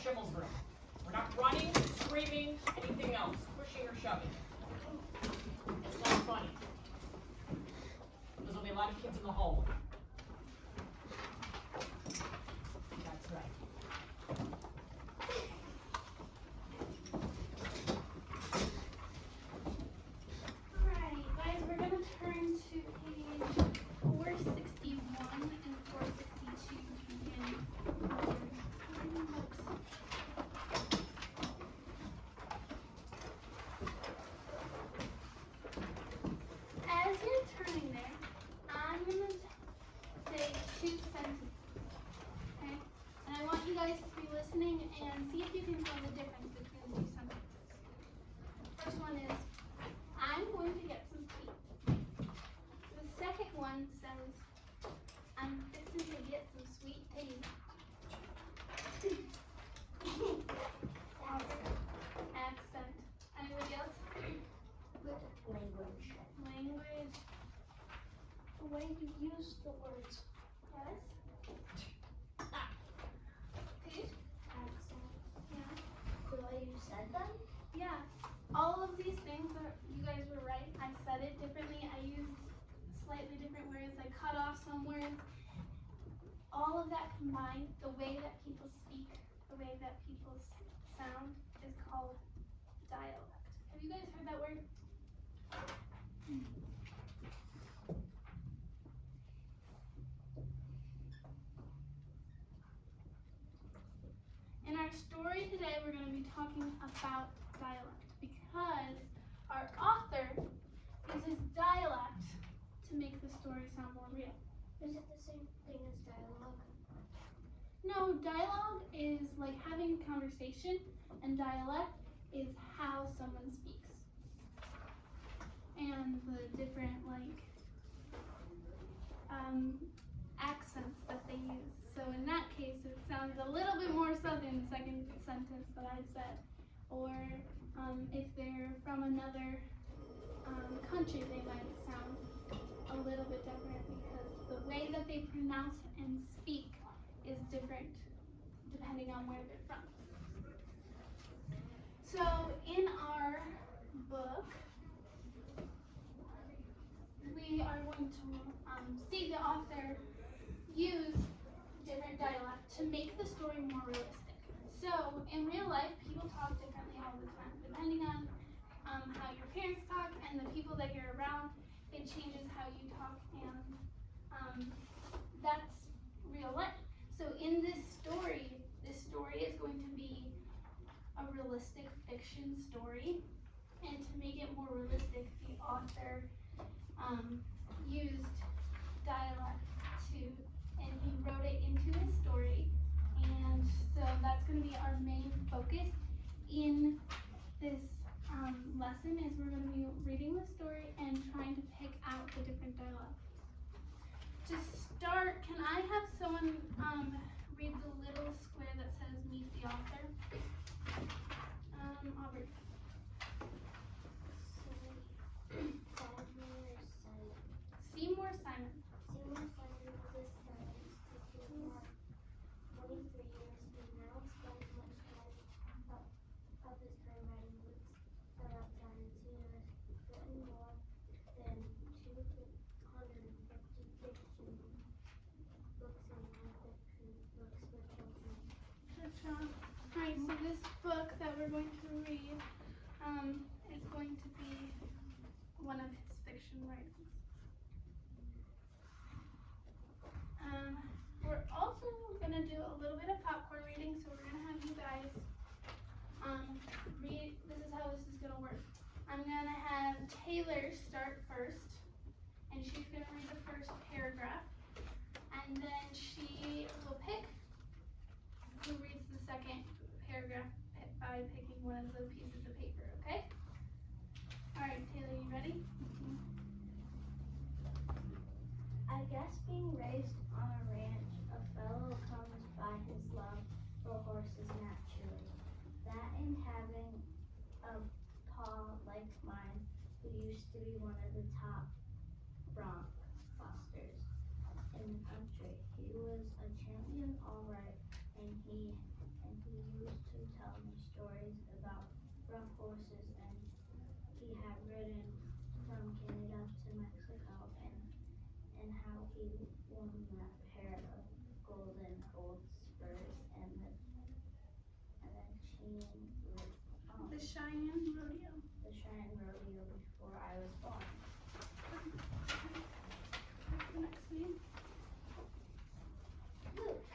Schimmel's room. We're not running, screaming, anything else, pushing or shoving. It's not funny. There's only a lot of kids in the hallway. That's right. Alrighty, guys, we're going to turn to page 461 and 462 to begin our reading books. As you're turning there, I'm going to say 2 sentences, okay? And I want you guys to be listening and see if you can tell the difference between the 2 sentences. First one is, I'm going to get some tea. The second one says, I'm fixing to get some sweet tea. Accent. Anybody else? Language. Language. The way you use the words. Yes. Pete? Accent. Yeah. The way you said them. Yeah. All of these things are, you guys were right. I said it differently. I used slightly different words. I cut off some words. All of that combined, the way that people speak, the way that people sound is called dialect. Have you guys heard that word? In our story today, we're going to be talking about dialect because our author uses dialect to make the story sound more real. Is it the same thing as dialogue? No, dialogue is like having a conversation, and dialect is how someone speaks. And the different accents that they use. So in that case, it sounds a little bit more southern, the second sentence that I said. Or if they're from another country, they might sound a little bit different because the way that they pronounce and speak is different depending on where they're from. So in our book, we are going to see the author use different dialect to make the story more realistic. So in real life, people talk differently all the time. Depending on how your parents talk and the people that you're around, it changes how you talk, and that's real life. So in this story is going to be a realistic fiction story, and to make it more realistic, the author used dialect and he wrote it into his story, and so that's going to be our main focus in this lesson is we're going to be reading the story and trying to pick out the different dialects. To start, can I have someone read the little square that says meet the author? I'll read. Seymour Simon. Seymour Simon was a science teacher for 23 years. He now spends much time of his time writing books about science. He has written more than 250 fiction books and non-fiction books for children. Good job. Alright, so this book that we're going to read is going to be one of his fiction writings. We're also going to do a little bit of popcorn reading, so we're going to have you guys read. This is how this is going to work. I'm going to have Taylor start first, and she's going to read the first paragraph, and then she will pick who reads the second paragraph by picking one of the pieces of paper, okay? Alright, Taylor, you ready? I guess being raised on a ranch, a fellow comes by his love for horses naturally. That and having a paw like mine, who used to be one of the top bronc fosters in the country. He was a champion, all right, and he used The Cheyenne Rodeo. the Cheyenne Rodeo before I was born. The next name. Luke.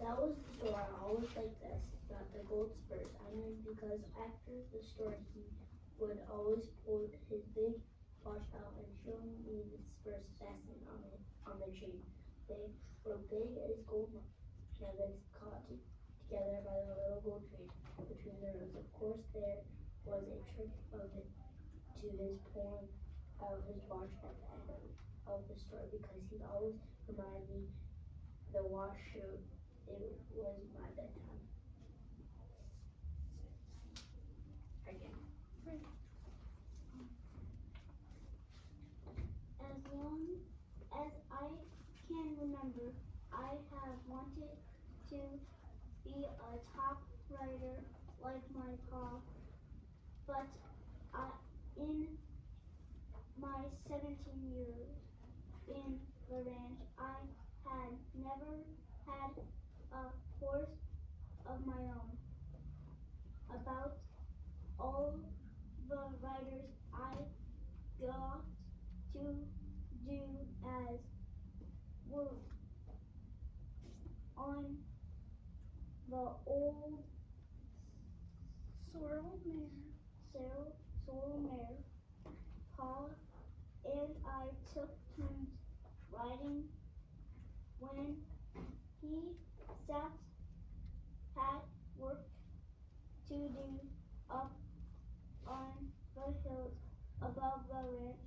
That was the store I always liked best, not the gold spurs. I knew because after the store he would always pull his big watch out and show me the spurs fastened on the chain. They were big as gold nuggets caught together by the little gold chain between the roots. Of course, there was a trick of it to his pulling out his watch at the end of the story because he'd always remind me the watch showed it was my bedtime. Again. As long as I can remember, I have wanted to be a top writer like my pa, but in my 17 years in the ranch, I had never had a horse of my own. About all the writers I got to do as work on the old sorrel mare. Pa and I took turns riding when he sat had work to do up on the hills above the ranch.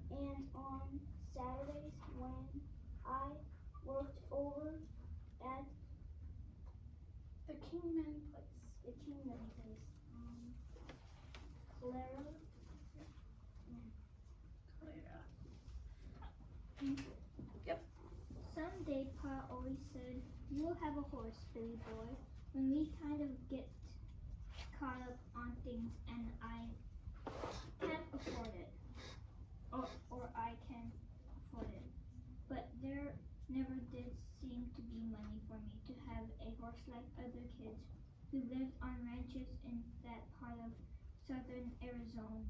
And on Saturdays when I worked over at The Kingman place. the Kingman place, Clara. Someday Pa always said, "You'll have a horse, Billy boy," when we kind of get caught up on things and I can't afford it. Or I can afford it. But there never did seem to be money for me to have a horse like other kids who lived on ranches in that part of southern Arizona.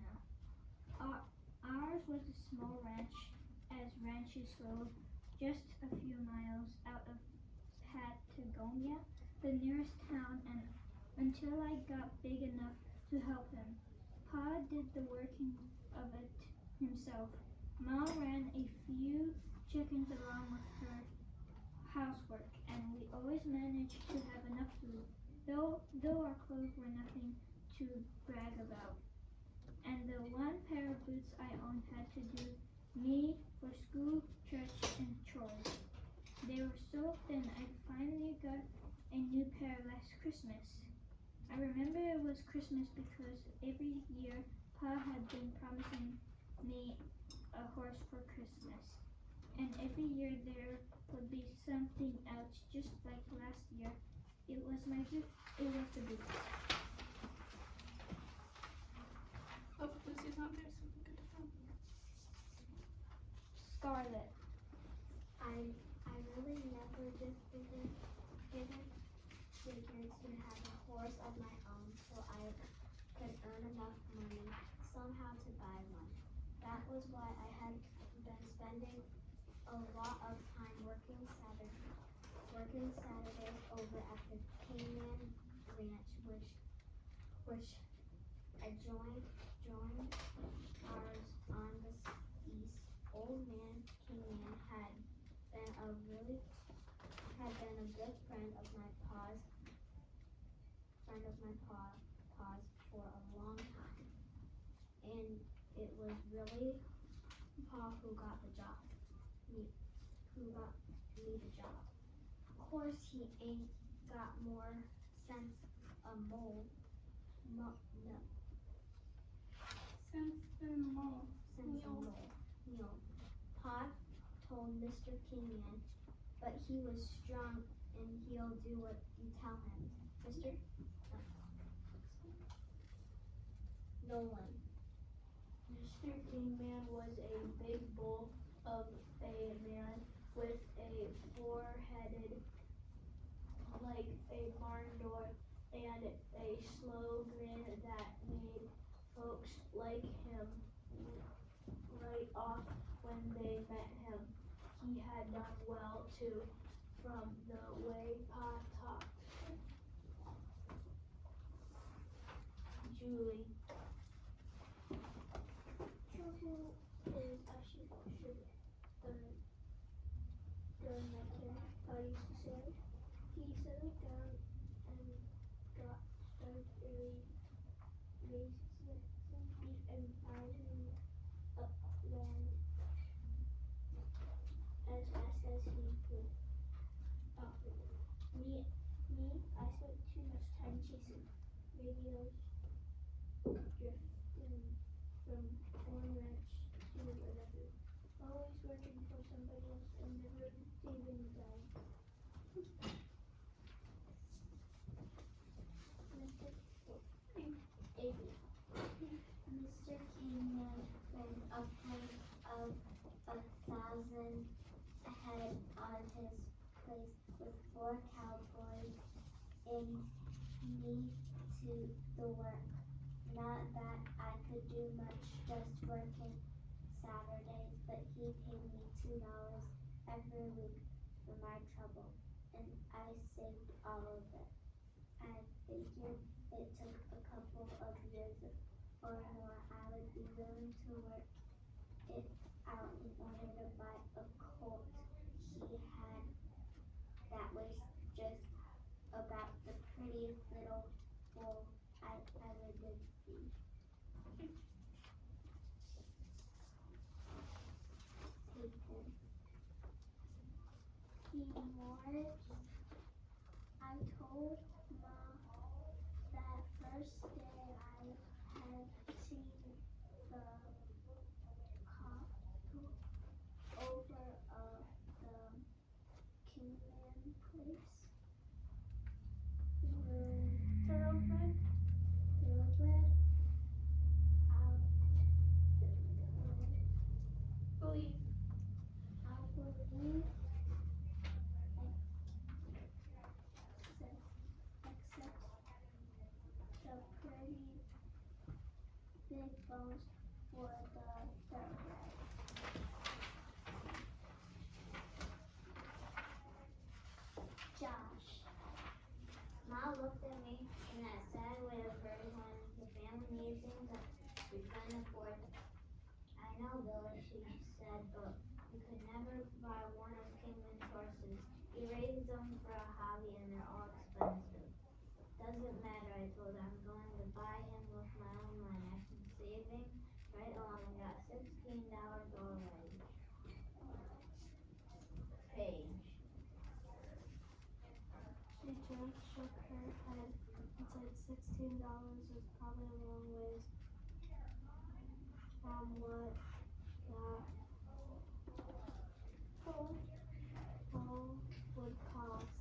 Ours was a small ranch, as ranches go, just a few miles out of Patagonia, the nearest town, and until I got big enough to help him. Pa did the working of it himself. Ma ran a few chickens along with her housework, and we always managed to have enough food, though our clothes were nothing to brag about. And the one pair of boots I owned had to do me for school, church, and chores. They were so thin I finally got a new pair last Christmas. I remember it was Christmas because every year Pa had been promising me a horse for Christmas. And every year there would be something else, just like last year. It was the boots. Oh, Lucy's not there, so we can go. Scarlet. I really never did figure to have a horse of my own so I could earn enough money somehow to buy one. That was why I had been spending a lot of time working Saturdays over at the Kingman Ranch, which I joined ours on the east. Old man Kingman had been a good friend of my pa's for a long time, and it was really Pa who got the job. Who got me the job. Of course, he ain't got more sense a mole. No. Since the mole. Sense a mole. Neil. Pa told Mr. Kingman, but he was strong and he'll do what you tell him. Mr. Nolan. Mr. Kingman was a big bull of a man with a like a barn door and a slow grin that made folks like him right off when they met him. He had done well too, from the way Pa talked. Julie. Trouble is actually done like him, Pa used to say. He settled down and got started raising beef and buying up land as fast as he could. Me, I spent too much time chasing radios, drifting from one ranch to another, always working for somebody else and never saving a dime. Mr. Avery. Mr. Kingman ran a herd of 1,000 head on his place with 4 cowboys in me to the work. Not that I could do much, just working Saturdays, but he paid me $2 every week for my trouble, and I saved all of it. I figured it took a couple of years or more I would be willing to work it out in order to buy a colt he had that was just about the prettiest little bull I ever did see. Taken. He wanted. I told Mom that first day I had seen the cop over the Kingman place. Thoroughbred out believe I'll believe except the pretty big bones for the thoroughbred. Josh. Ma looked at me in that sad way of hers when the family needed things that we couldn't afford. I know, Billy, she said, but we could never buy one of Kingman's horses. He raised them for a hobby and they're all expensive. Doesn't matter, I told her. I'm going to buy him with my own money. I've been saving right along and got $16 already. Paige. She just shook her head and said $16 is probably a long ways from what that full would cost.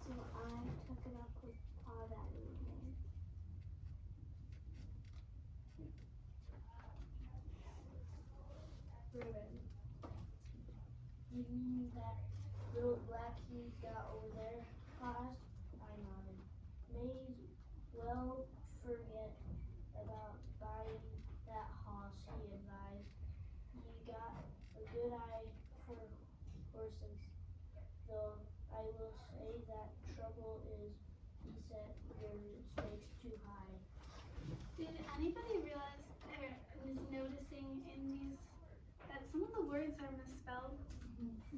So I took it up with Pa that evening. Ruben. You mean that little black he's got over there cost? I nodded. May well forget about buying that horse, he advised. You got a good eye for horses, though I will say that trouble is, he said, your stakes too high. Did anybody realize or was noticing in these that some of the words are misspelled?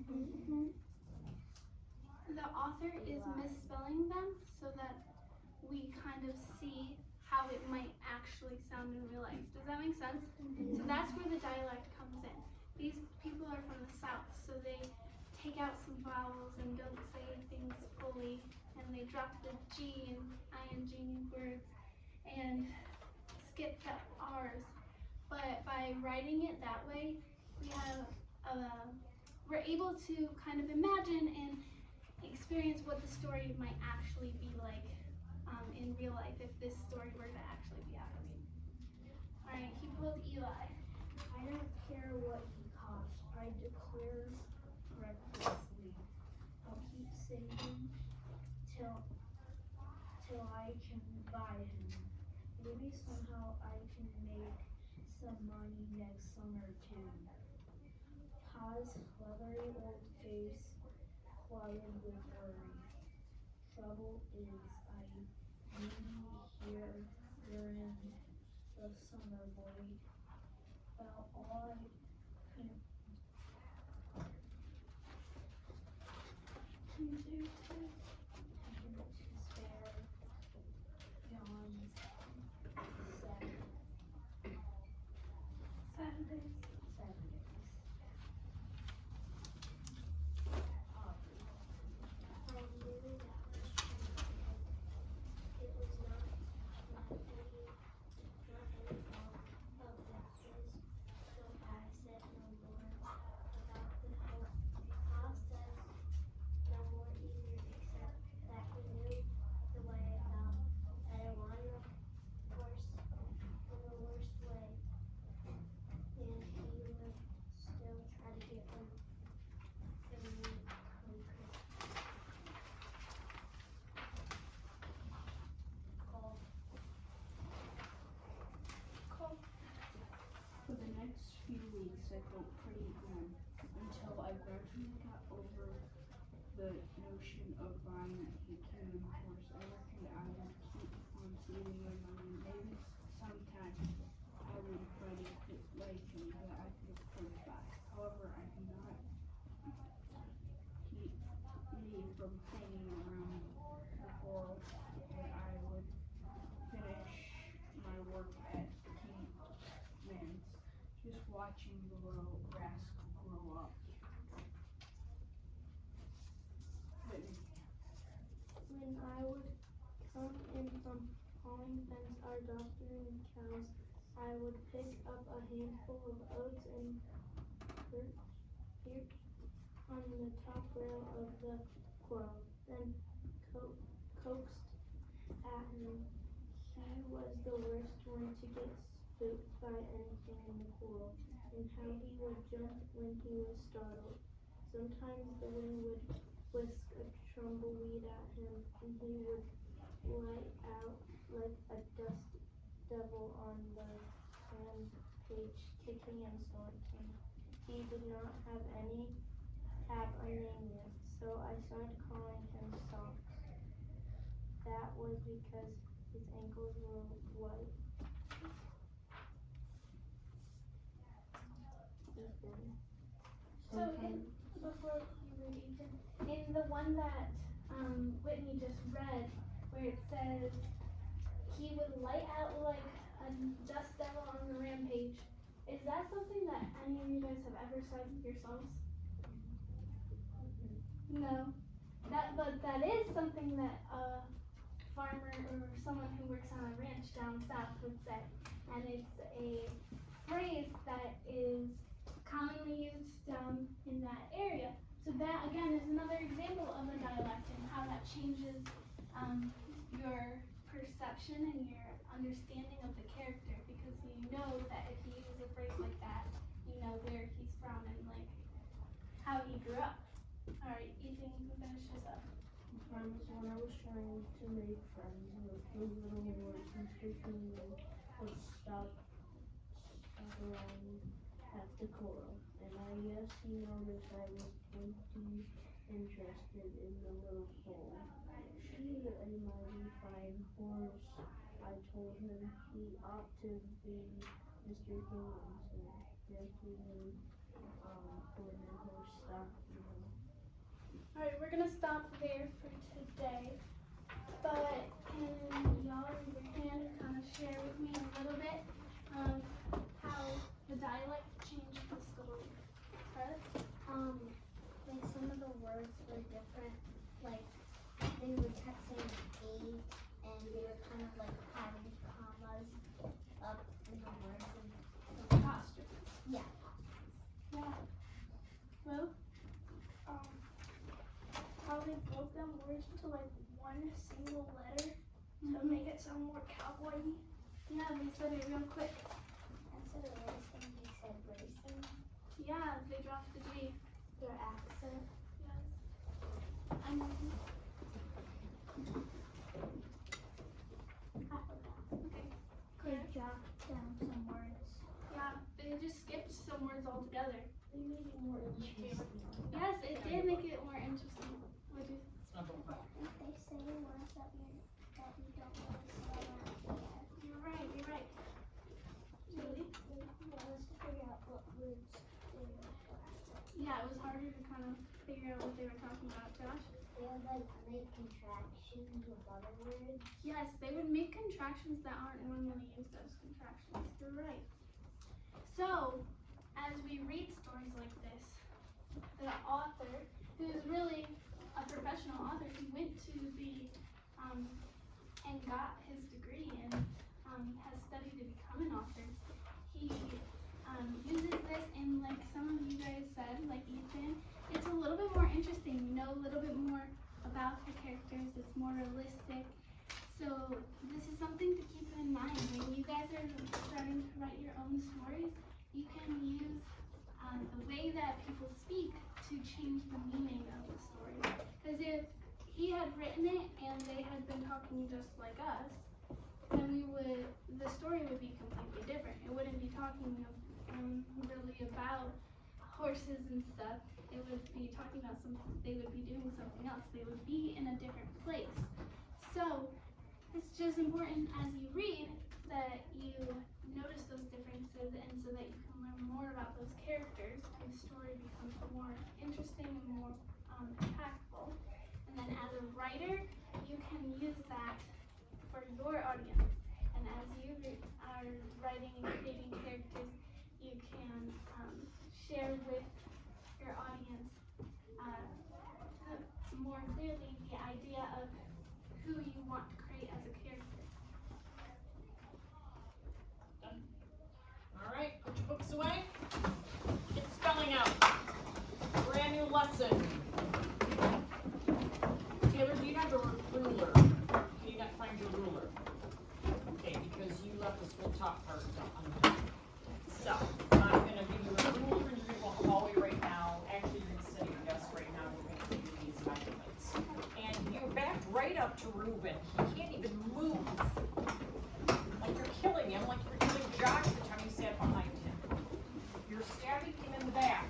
Mm-hmm. The author is misspelling them so that we kind of see how it might actually sound in real life. Does that make sense? So that's where the dialect comes in. These people are from the South, so they take out some vowels and don't say things fully, and they drop the G in ing words and skip the R's. But by writing it that way, we're able to kind of imagine and experience what the story might actually be like in real life if this story were to actually be happening. Alright, he pulled Eli. I don't care what he costs. I declare recklessly. I'll keep saving till I can buy him. Maybe somehow I can make some money next summer too. Ha's leathery old face clouded with worry. Trouble is, I may be here during the summer void. About all I can do to spare yawns Saturdays. Maybe that was true. It was not any fault of his, so I said no more about the help. Bob says no more either, except that he knew the way I felt, that I wanted him worse in the worst way, and he would still try to get him from me when Chris called. For the next few weeks, I felt pretty glum until I gradually got over the notion of buying a human horse. I reckoned I would keep on saving my money. Maybe sometime I would find a quick like him that I could afford to buy. However, I do not keep me from hanging around the world when I would finish my work at Man's, just watching the little rascal grow up. Whitney. When I would come in from hauling fence or doctoring cows, I would pick up a handful of oats and perch on the top rail of the quarrel, then coaxed at him. He was the worst one to get spooked by anything in the quarrel, and how he would jump when he was startled. Sometimes the wind would whisk a tumbleweed at him, and he would light out like a dust devil on the rampage, kicking and snorting. He did not have a name yet, so I started calling him Socks. That was because his ankles were white. Ethan. So before you read Ethan, in the one that Whitney just read, where it says he would light out like a dust devil on the rampage, is that something that any of you guys have ever said yourselves? No. But that is something that a farmer or someone who works on a ranch down south would say, and it's a phrase that is commonly used down in that area. So that again is another example of a dialect and how that changes your perception and your understanding of the character, because you know that if you use a phrase like that, you know where he's from and like how he grew up. Alright, Ethan, you can finish this up. Sometimes when I was trying to make friends with the little boys and speaking, would stop around at the coral, and I guess he noticed I was plenty interested in the little soul. She's a mighty fine horse, I told him. He ought to be Mr. Higginson, gentleman, for the horse stock, you know. Alright, we're gonna stop there for today, but can y'all raise your hand and kind of share with me a little bit how the dialect changed the story? Carly? Like some of the words were different, like they were kept saying A, and they were kind of like having commas up in the words and Apostrophes. yeah. Yeah. Well, how they broke them words into like one single letter to make it sound more cowboy-y. yeah, they said it real quick. Instead of racing, they said racing. Yeah, they dropped the G. Their accent. Yes. some words altogether. They made it more interesting. Yes, it did make it more interesting. Would you? It's not the one. If they say words that we don't really say around here, You're right. You're right. Julie? they want us to figure out what words they were talking. Yeah, it was harder to kind of figure out what they were talking about. Josh? They would like make contractions with other words. Yes, they would make contractions that aren't normally used as contractions. You're right. So, as we read stories like this, the author, who's really a professional author, he went to the and got his degree and has studied to become an author. He uses this, and like some of you guys said, like Ethan, it's a little bit more interesting. You know a little bit more about the characters. It's more realistic. So this is something to keep in mind when you guys are starting to write your own stories. You can use the way that people speak to change the meaning of the story. Because if he had written it and they had been talking just like us, then the story would be completely different. It wouldn't be talking really about horses and stuff. It would be talking about they would be doing something else. They would be in a different place. So it's just important as you read that you notice those differences, and so that you can learn more about those characters, and the story becomes more interesting and more impactful. And then as a writer, you can use that for your audience. And as you are writing and creating characters, you can share with your audience more clearly the idea of who you want to create as a character. Done. All right, put your books away. Get spelling out. Brand new lesson. Taylor, do you have a ruler? Can you not find your ruler? Okay, because you left this whole top part undone. So, I'm going to give you a ruler, and you're going to go in the hallway right now. Actually, you're going to sit at your desk right now. We're going to give you these measurements. And you're backed right up to Reuben. He can't even move. Like you're killing him, like you were killing Josh the time you sat behind him. You're stabbing him in the back.